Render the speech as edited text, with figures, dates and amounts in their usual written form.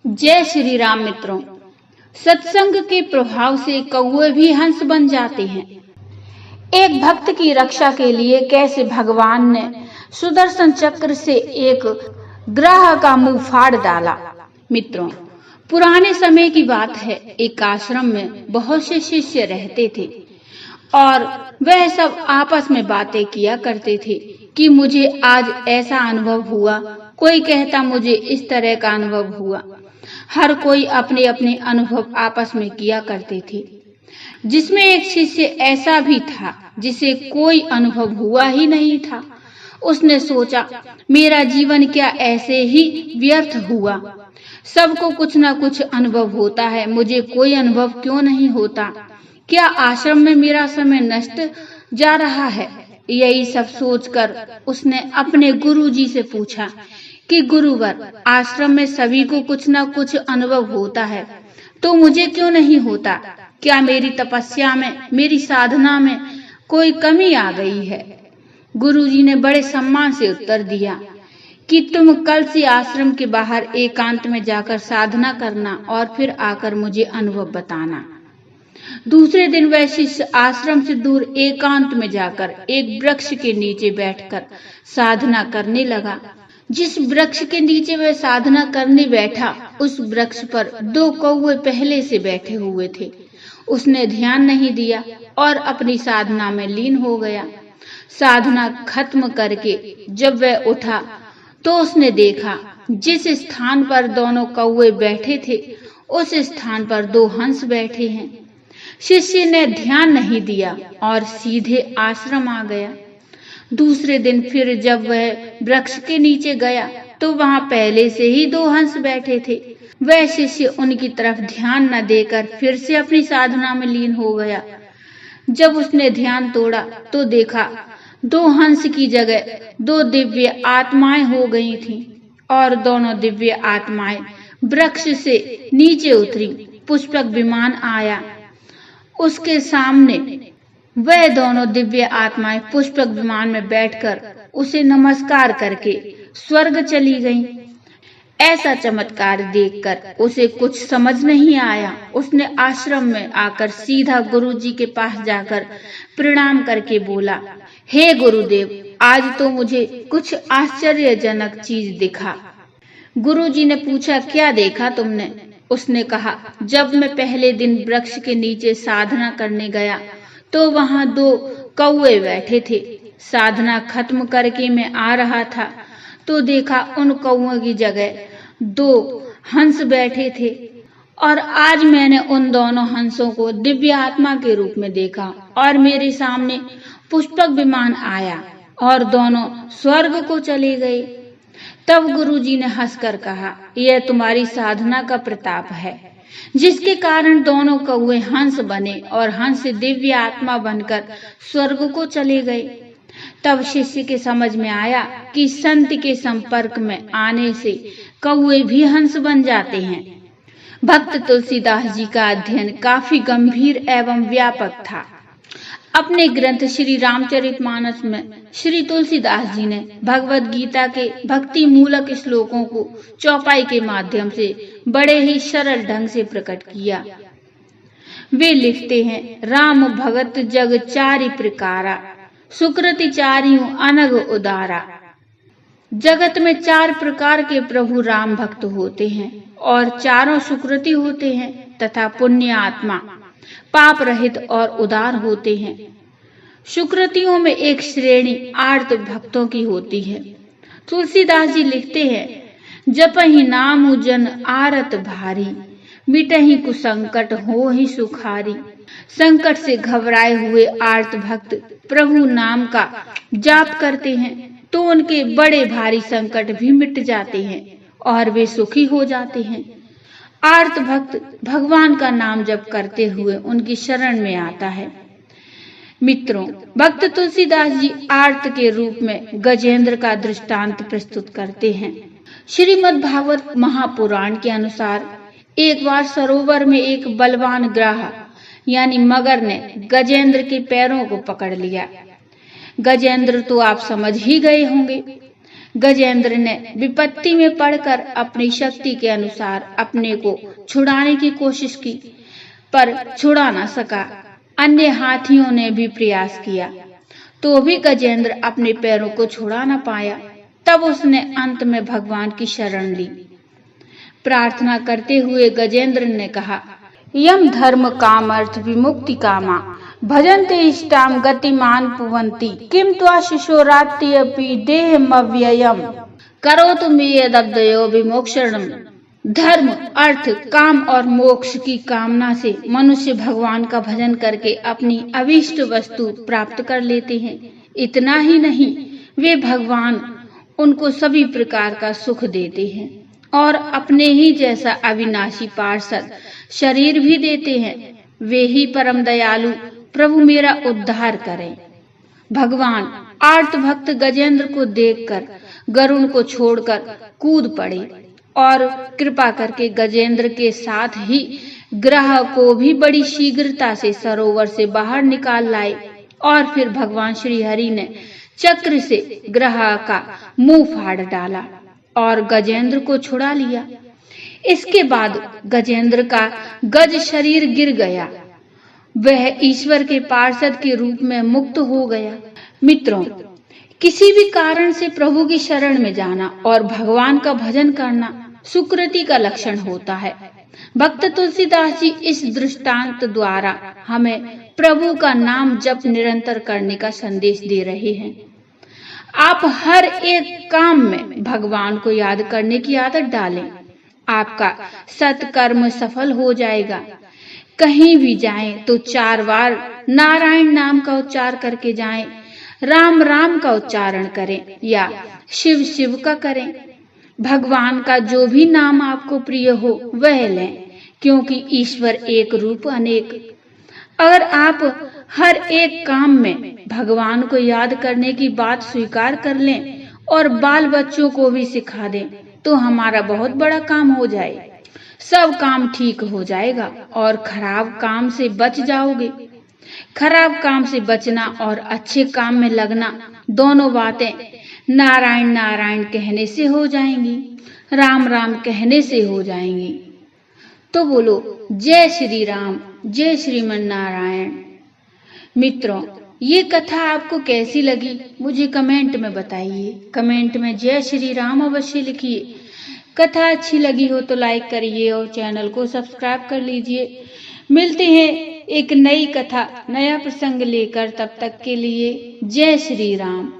जय श्री राम मित्रों। सत्संग के प्रभाव से कौवे भी हंस बन जाते हैं। एक भक्त की रक्षा के लिए कैसे भगवान ने सुदर्शन चक्र से एक ग्रह का मुंह फाड़ डाला। मित्रों, पुराने समय की बात है। एक आश्रम में बहुत से शिष्य रहते थे और वह सब आपस में बातें किया करते थे कि मुझे आज ऐसा अनुभव हुआ, कोई कहता मुझे इस तरह का अनुभव हुआ। हर कोई अपने अपने अनुभव आपस में किया करते थे। जिसमें एक शिष्य ऐसा भी था जिसे कोई अनुभव हुआ ही नहीं था। उसने सोचा, मेरा जीवन क्या ऐसे ही व्यर्थ हुआ। सबको कुछ ना कुछ अनुभव होता है, मुझे कोई अनुभव क्यों नहीं होता। क्या आश्रम में मेरा समय नष्ट जा रहा है। यही सब सोचकर उसने अपने गुरुजी से पूछा कि गुरुवर, आश्रम में सभी को कुछ ना कुछ अनुभव होता है, तो मुझे क्यों नहीं होता। क्या मेरी तपस्या में, मेरी साधना में कोई कमी आ गई है। गुरुजी ने बड़े सम्मान से उत्तर दिया कि तुम कल से आश्रम के बाहर एकांत में जाकर साधना करना और फिर आकर मुझे अनुभव बताना। दूसरे दिन वह शिष्य आश्रम से दूर एकांत में जाकर एक वृक्ष के नीचे बैठकर साधना करने लगा। जिस वृक्ष के नीचे वह साधना करने बैठा, उस वृक्ष पर दो कौवे पहले से बैठे हुए थे। उसने ध्यान नहीं दिया और अपनी साधना में लीन हो गया। साधना खत्म करके जब वह उठा तो उसने देखा जिस स्थान पर दोनों कौवे बैठे थे, उस स्थान पर दो हंस बैठे हैं। शिष्य ने ध्यान नहीं दिया और सीधे आश्रम आ गया। दूसरे दिन फिर जब वह वृक्ष के नीचे गया तो वहां पहले से ही दो हंस बैठे थे। वह शिष्य उनकी तरफ ध्यान न देकर फिर से अपनी साधना में लीन हो गया। जब उसने ध्यान तोड़ा तो देखा दो हंस की जगह दो दिव्य आत्माएं हो गई थीं और दोनों दिव्य आत्माएं वृक्ष से नीचे उतरी। पुष्पक विमान आया, उसके सामने वह दोनों दिव्य आत्माएं पुष्पक विमान में बैठकर उसे नमस्कार करके स्वर्ग चली गईं। ऐसा चमत्कार देखकर उसे कुछ समझ नहीं आया। उसने आश्रम में आकर सीधा गुरुजी के पास जाकर प्रणाम करके बोला, हे गुरुदेव, आज तो मुझे कुछ आश्चर्यजनक चीज दिखा। गुरुजी ने पूछा, क्या देखा तुमने। उसने कहा, जब मैं पहले दिन वृक्ष के नीचे साधना करने गया तो वहां दो कौवे बैठे थे। साधना खत्म करके मैं आ रहा था तो देखा उन कौवों की जगह दो हंस बैठे थे और आज मैंने उन दोनों हंसों को दिव्य आत्मा के रूप में देखा और मेरे सामने पुष्पक विमान आया और दोनों स्वर्ग को चले गए। तब गुरुजी ने हंसकर कहा, यह तुम्हारी साधना का प्रताप है, जिसके कारण दोनों कौवे हंस बने और हंस दिव्य आत्मा बनकर स्वर्ग को चले गए। तब शिष्य के समझ में आया कि संत के संपर्क में आने से कौवे भी हंस बन जाते हैं। भक्त तुलसीदास जी का अध्ययन काफी गंभीर एवं व्यापक था। अपने ग्रंथ श्री रामचरितमानस में श्री तुलसीदास जी ने भगवद गीता के भक्ति मूलक श्लोकों को चौपाई के माध्यम से बड़े ही सरल ढंग से प्रकट किया। वे लिखते हैं, राम भगत जग चारि प्रकारा, सुकृति चारियों अनग उदारा। जगत में चार प्रकार के प्रभु राम भक्त होते हैं और चारों सुकृति होते हैं तथा पुण्य आत्मा पाप रहित और उदार होते हैं। सुकृतियों में एक श्रेणी आर्त भक्तों की होती है। तुलसीदास जी लिखते हैं, जपहि नाम जन आरत भारी, मिटहि कुसंकट हो ही सुखारी। संकट से घबराए हुए आर्त भक्त प्रभु नाम का जाप करते हैं तो उनके बड़े भारी संकट भी मिट जाते हैं और वे सुखी हो जाते हैं। आर्त भक्त भगवान का नाम जप करते हुए उनकी शरण में आता है। मित्रों, भक्त तुलसीदास जी आर्त के रूप में गजेंद्र का दृष्टांत प्रस्तुत करते हैं। श्रीमद् भागवत महापुराण के अनुसार एक बार सरोवर में एक बलवान ग्राह यानी मगर ने गजेंद्र के पैरों को पकड़ लिया। गजेंद्र तो आप समझ ही गए होंगे। गजेंद्र ने विपत्ति में पड़कर अपनी शक्ति के अनुसार अपने को छुड़ाने की कोशिश की, पर छुड़ा न सका। अन्य हाथियों ने भी प्रयास किया, तो भी गजेंद्र अपने पैरों को छुड़ा न पाया। तब उसने अंत में भगवान की शरण ली। प्रार्थना करते हुए गजेंद्र ने कहा, यम धर्म काम अर्थ विमुक्ति कामा भजन्ते इष्टाम गतिमान पुवंती किम त्वा शिशोरात्रि अपि देहमव्ययम् करोतु मे यदब्दयो विमोक्षणम्। धर्म, अर्थ, काम और मोक्ष की कामना से मनुष्य भगवान का भजन करके अपनी अभीष्ट वस्तु प्राप्त कर लेते हैं। इतना ही नहीं, वे भगवान उनको सभी प्रकार का सुख देते हैं और अपने ही जैसा अविनाशी पार्षद शरीर भी देते हैं। वे ही परम दयालु प्रभु मेरा उद्धार करें। भगवान आर्त भक्त गजेंद्र को देखकर गरुड़ को छोड़कर कूद पड़े और कृपा करके गजेंद्र के साथ ही ग्रह को भी बड़ी शीघ्रता से सरोवर से बाहर निकाल लाए और फिर भगवान श्री हरि ने चक्र से ग्रह का मुंह फाड़ डाला और गजेंद्र को छुड़ा लिया। इसके बाद गजेंद्र का गज शरीर गिर गया। वह ईश्वर के पार्षद के रूप में मुक्त हो गया। मित्रों, किसी भी कारण से प्रभु की शरण में जाना और भगवान का भजन करना सुकृति का लक्षण होता है। भक्त तुलसीदास जी इस दृष्टांत द्वारा हमें प्रभु का नाम जप निरंतर करने का संदेश दे रहे हैं। आप हर एक काम में भगवान को याद करने की आदत डालें। आपका सत्कर्म सफल हो जाएगा। कहीं भी जाएं तो 4 बार नारायण नाम का उच्चार करके जाएं, राम राम का उच्चारण करें या शिव शिव का करें। भगवान का जो भी नाम आपको प्रिय हो वह लें, क्योंकि ईश्वर एक रूप अनेक। अगर आप हर एक काम में भगवान को याद करने की बात स्वीकार कर लें और बाल बच्चों को भी सिखा दें तो हमारा बहुत बड़ा काम हो जाए। सब काम ठीक हो जाएगा और खराब काम से बच जाओगे। खराब काम से बचना और अच्छे काम में लगना दोनों बातें नारायण नारायण कहने से हो जाएंगी, राम राम कहने से हो जाएंगी। तो बोलो जय श्री राम, जय श्रीमन नारायण। मित्रों, ये कथा आपको कैसी लगी मुझे कमेंट में बताइए। कमेंट में जय श्री राम अवश्य लिखिए। कथा अच्छी लगी हो तो लाइक करिए और चैनल को सब्सक्राइब कर लीजिए। मिलते हैं एक नई कथा, नया प्रसंग लेकर। तब तक के लिए जय श्री राम।